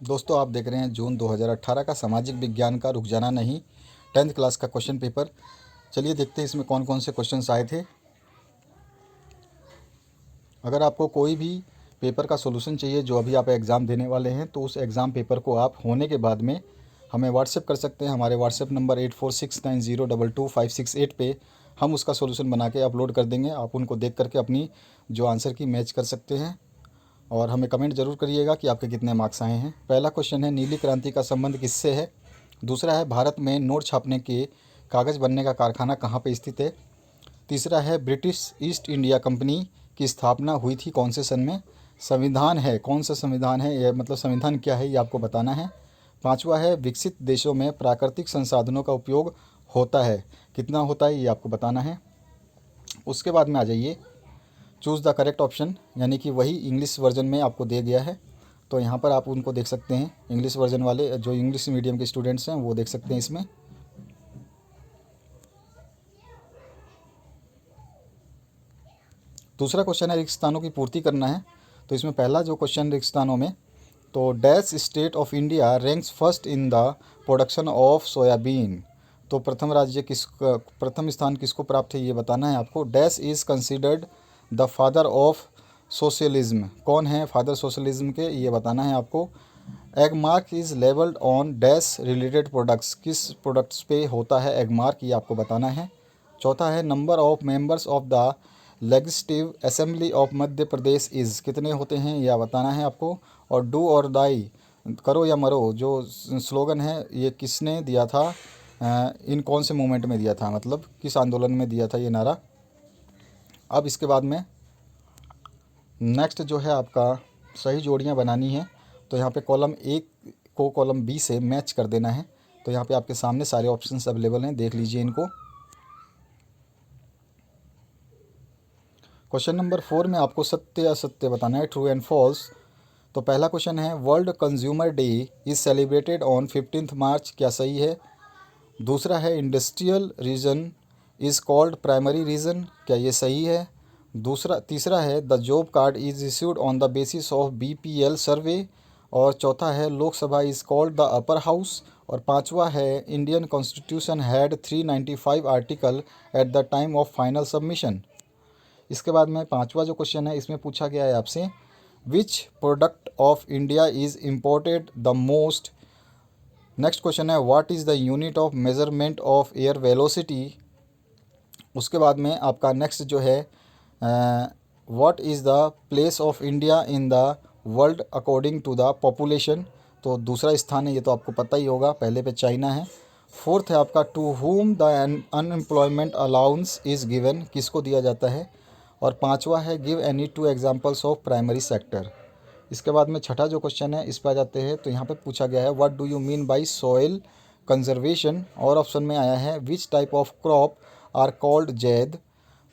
दोस्तों आप देख रहे हैं जून 2018 का सामाजिक विज्ञान का रुक जाना नहीं 10th क्लास का क्वेश्चन पेपर। चलिए देखते हैं इसमें कौन कौन से क्वेश्चंस आए थे। अगर आपको कोई भी पेपर का सॉल्यूशन चाहिए जो अभी आप एग्ज़ाम देने वाले हैं तो उस एग्ज़ाम पेपर को आप होने के बाद में हमें व्हाट्सएप कर सकते हैं। हमारे व्हाट्सएप नंबर 8469022568 पे हम उसका सॉल्यूशन बना के अपलोड कर देंगे। आप उनको देख करके अपनी जो आंसर की मैच कर सकते हैं और हमें कमेंट ज़रूर करिएगा कि आपके कितने मार्क्स आए हैं। पहला क्वेश्चन है, नीली क्रांति का संबंध किससे है। दूसरा है, भारत में नोट छापने के कागज़ बनने का कारखाना कहाँ पर स्थित है। तीसरा है, ब्रिटिश ईस्ट इंडिया कंपनी की स्थापना हुई थी कौन से सन में। संविधान है, कौन सा संविधान है, यह मतलब संविधान क्या है ये आपको बताना है। पांचवा है, विकसित देशों में प्राकृतिक संसाधनों का उपयोग होता है, कितना होता है ये आपको बताना है। उसके बाद में आ जाइए, चूज़ द करेक्ट ऑप्शन, यानी कि वही इंग्लिश वर्जन में आपको दे गया है तो यहाँ पर आप उनको देख सकते हैं। इंग्लिश वर्जन वाले जो इंग्लिश मीडियम के स्टूडेंट्स हैं वो देख सकते हैं इसमें। दूसरा क्वेश्चन है, रिक्त स्थानों की पूर्ति करना है। तो इसमें पहला जो क्वेश्चन रिक्त स्थानों में, तो dash state of India ranks first in the production of soybean. तो प्रथम स्थान किसको प्राप्त है ये बताना है आपको। Dash is considered the father of socialism, कौन है फादर सोशलिज्म के, ये बताना है आपको। Agmark is levelled on dash related products, किस प्रोडक्ट्स पे होता है एग मार्क, ये आपको बताना है। चौथा है, number of members of the legislative assembly of Madhya Pradesh is, कितने होते हैं यह बताना है आपको। और डू और डाई, करो या मरो, जो स्लोगन है ये किसने दिया था, इन कौन से मूवमेंट में दिया था, मतलब किस आंदोलन में दिया था ये नारा। अब इसके बाद में नेक्स्ट जो है आपका सही जोड़ियाँ बनानी है। तो यहाँ पे कॉलम ए को कॉलम बी से मैच कर देना है। तो यहाँ पे आपके सामने सारे ऑप्शंस अवेलेबल हैं, देख लीजिए इनको। क्वेश्चन नंबर 4 में आपको सत्य या असत्य बताना है, ट्रू एंड फॉल्स। तो पहला क्वेश्चन है, world consumer day is celebrated on 15 March, क्या सही है। दूसरा है, industrial region is called primary region, क्या ये सही है। तीसरा है, the job card is issued on the basis of BPL survey. और चौथा है, Lok Sabha is called the upper house. और पांचवा है, Indian constitution had 395 article at the time of final submission. इसके बाद में पांचवा जो क्वेश्चन है इसमें पूछा गया है आपसे, which product of India is imported the most. Next question है, what is the unit of measurement of air velocity. उसके बाद में आपका नेक्स्ट जो है, what is the place of India in the world according to the population. तो दूसरा स्थान है, ये तो आपको पता ही होगा, पहले पे चाइना है। फोर्थ है आपका, to whom the unemployment allowance is given, किसको दिया जाता है। और पांचवा है, give any 2 examples of primary sector. इसके बाद में छठा जो क्वेश्चन है इस पर आ जाते हैं। तो यहाँ पे पूछा गया है, what do you mean by soil conservation. और ऑप्शन में आया है, which type of crop are called Zaid.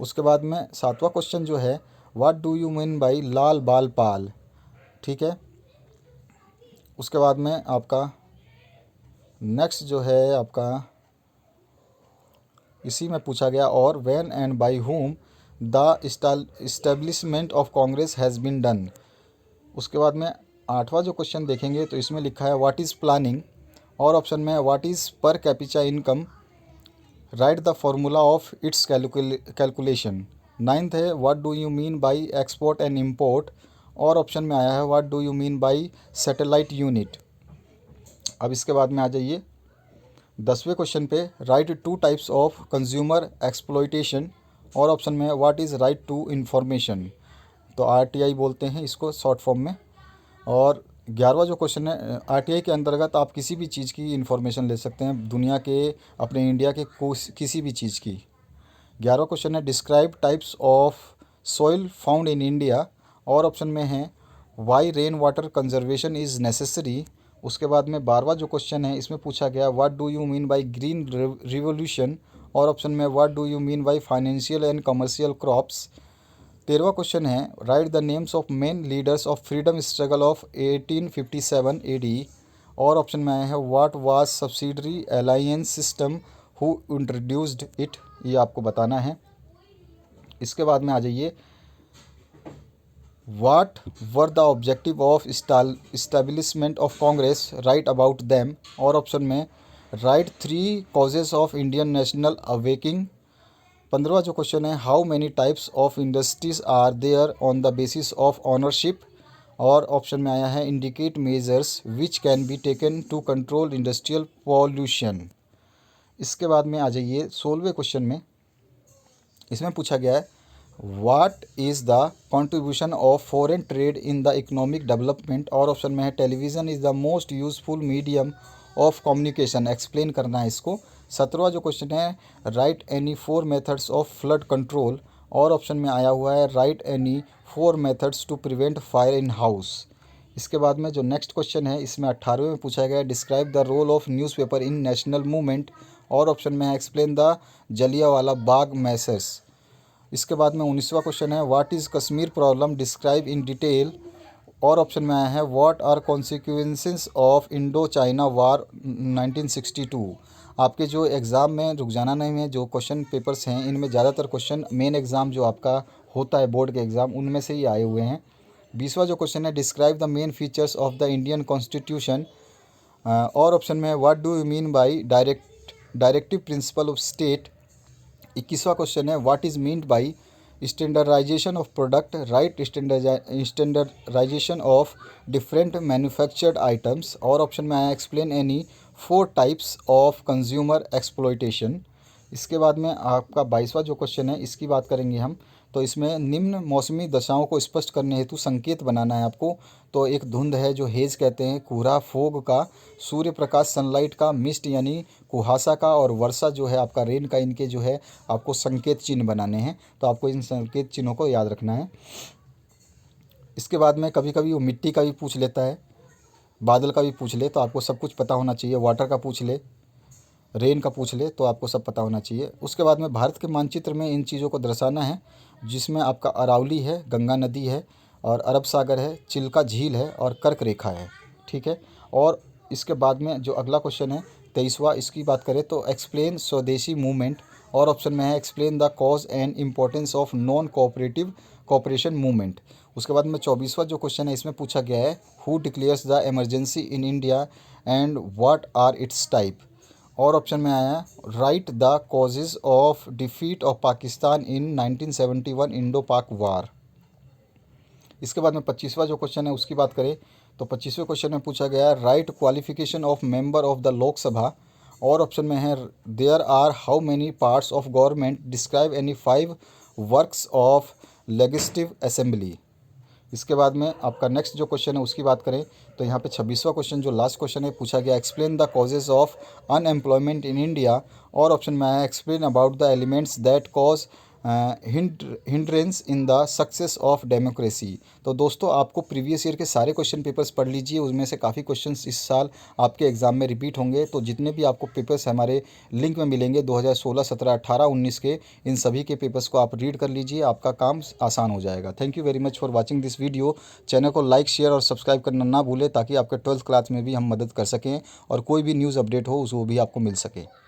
उसके बाद में सातवां क्वेश्चन जो है, what do you mean by Lal Bal Pal, ठीक है। उसके बाद में आपका नेक्स्ट जो है आपका इसी में पूछा गया, और when and by whom the establishment of Congress has been done. उसके बाद में आठवां जो क्वेश्चन देखेंगे तो इसमें लिखा है, व्हाट इज़ प्लानिंग। और ऑप्शन में what is per capita income, right the formula of its calculation. Ninth है, what do you mean by export and import. और ऑप्शन में आया है, what do you mean by satellite unit. अब इसके बाद में आ जाइए 10वें क्वेश्चन पे, right 2 types of consumer exploitation. और ऑप्शन में है, what is right to information. तो RTI बोलते हैं इसको शॉर्ट फॉर्म में। और 11वां जो क्वेश्चन है, RTI के अंतर्गत आप किसी भी चीज़ की इन्फॉर्मेशन ले सकते हैं, दुनिया के, अपने इंडिया के किसी भी चीज़ की। 11वां क्वेश्चन है, describe types of soil found in India. और ऑप्शन में है, why rain water conservation is necessary. उसके बाद में 12वां जो क्वेश्चन है इसमें पूछा गया, what do you mean by green revolution. और ऑप्शन में, what do you mean by financial and commercial crops. 13वां क्वेश्चन है, write the names of main leaders of freedom struggle of 1857 AD। और ऑप्शन में आया है, what was subsidiary alliance system who introduced it, ये आपको बताना है। इसके बाद में आ जाइए What were the objective of establishment of Congress? Write about them. और ऑप्शन में write 3 causes of Indian national awakening. 15वां जो क्वेश्चन है, how many types of industries are there on the basis of ownership. और option में आया है indicate measures which can be taken to control industrial pollution. इसके बाद में आ जाइए 16वें क्वेश्चन में. इसमें पूछा गया है what is the contribution of foreign trade in the economic development. और ऑप्शन में है television is the most useful medium of communication. Explain करना है इसको. 17वां जो क्वेश्चन है write any 4 methods of flood control. और ऑप्शन में आया हुआ है write any 4 methods to prevent fire in house. इसके बाद में जो नेक्स्ट क्वेश्चन है इसमें 18वें में पूछा गया है describe the role of newspaper in national movement. और ऑप्शन में है explain the Jallianwala Bagh massacre. इसके बाद में 19वां क्वेश्चन है what is Kashmir problem describe in detail. और ऑप्शन में आया है what are consequences of Indo China war 1962. आपके जो एग्ज़ाम में रुक जाना नहीं है, जो क्वेश्चन पेपर्स हैं इनमें ज़्यादातर क्वेश्चन मेन एग्ज़ाम जो आपका होता है बोर्ड के एग्ज़ाम उनमें से ही आए हुए हैं. 20वां जो क्वेश्चन है describe the main features of the Indian constitution. और ऑप्शन में है what do you mean by directive principle of state. 21वां क्वेश्चन है what is meant by standardization of product. Write standardization of different manufactured items. और option में आया explain any 4 types of consumer exploitation. इसके बाद में आपका 22वां जो क्वेश्चन है इसकी बात करेंगे हम. तो इसमें निम्न मौसमी दशाओं को स्पष्ट करने हेतु संकेत बनाना है आपको. तो एक धुंध है जो हेज कहते हैं, कोहरा फोग का, सूर्य प्रकाश सनलाइट का, मिस्ट यानी कुहासा का, और वर्षा जो है आपका रेन का. इनके जो है आपको संकेत चिन्ह बनाने हैं. तो आपको इन संकेत चिन्हों को याद रखना है. इसके बाद में कभी कभी वो मिट्टी का भी पूछ लेता है, बादल का भी पूछ ले, तो आपको सब कुछ पता होना चाहिए. वाटर का पूछ ले, रेन का पूछ ले, तो आपको सब पता होना चाहिए. उसके बाद में भारत के मानचित्र में इन चीज़ों को दर्शाना है जिसमें आपका अरावली है, गंगा नदी है, और अरब सागर है, चिल्का झील है, और कर्क रेखा है. ठीक है. और इसके बाद में जो अगला क्वेश्चन है 23वां, इसकी बात करें तो एक्सप्लेन स्वदेशी मूवमेंट. और ऑप्शन में है explain the cause and importance of non cooperation movement. उसके बाद में 24वां जो क्वेश्चन है इसमें पूछा गया है who declares the emergency in India and what are its type. और ऑप्शन में आया write the causes of defeat of Pakistan in 1971 Indo Pak war. इसके बाद में 25वां जो क्वेश्चन है उसकी बात करें तो 25वें क्वेश्चन में पूछा गया है write qualification of member of the Lok Sabha. और ऑप्शन में है there are how many parts of government describe any 5 works of legislative assembly. इसके बाद में आपका नेक्स्ट जो क्वेश्चन है उसकी बात करें तो यहाँ पे 26वां क्वेश्चन जो लास्ट क्वेश्चन है पूछा गया explain the causes of unemployment in India. और ऑप्शन में आया explain about the elements that cause hindrance in the success of democracy. तो दोस्तों आपको प्रीवियस ईयर के सारे क्वेश्चन पेपर्स पढ़ लीजिए, उसमें से काफ़ी क्वेश्चंस इस साल आपके एग्जाम में रिपीट होंगे. तो जितने भी आपको पेपर्स हमारे लिंक में मिलेंगे 2016, 17, 18, 19 के, इन सभी के पेपर्स को आप रीड कर लीजिए, आपका काम आसान हो जाएगा. Thank you very much for watching this video. Channel को लाइक, शेयर और सब्सक्राइब करना ना भूलें ताकि आपके 12th क्लास में भी हम मदद कर सकें और कोई भी न्यूज़ अपडेट हो उस वो भी आपको मिल सके.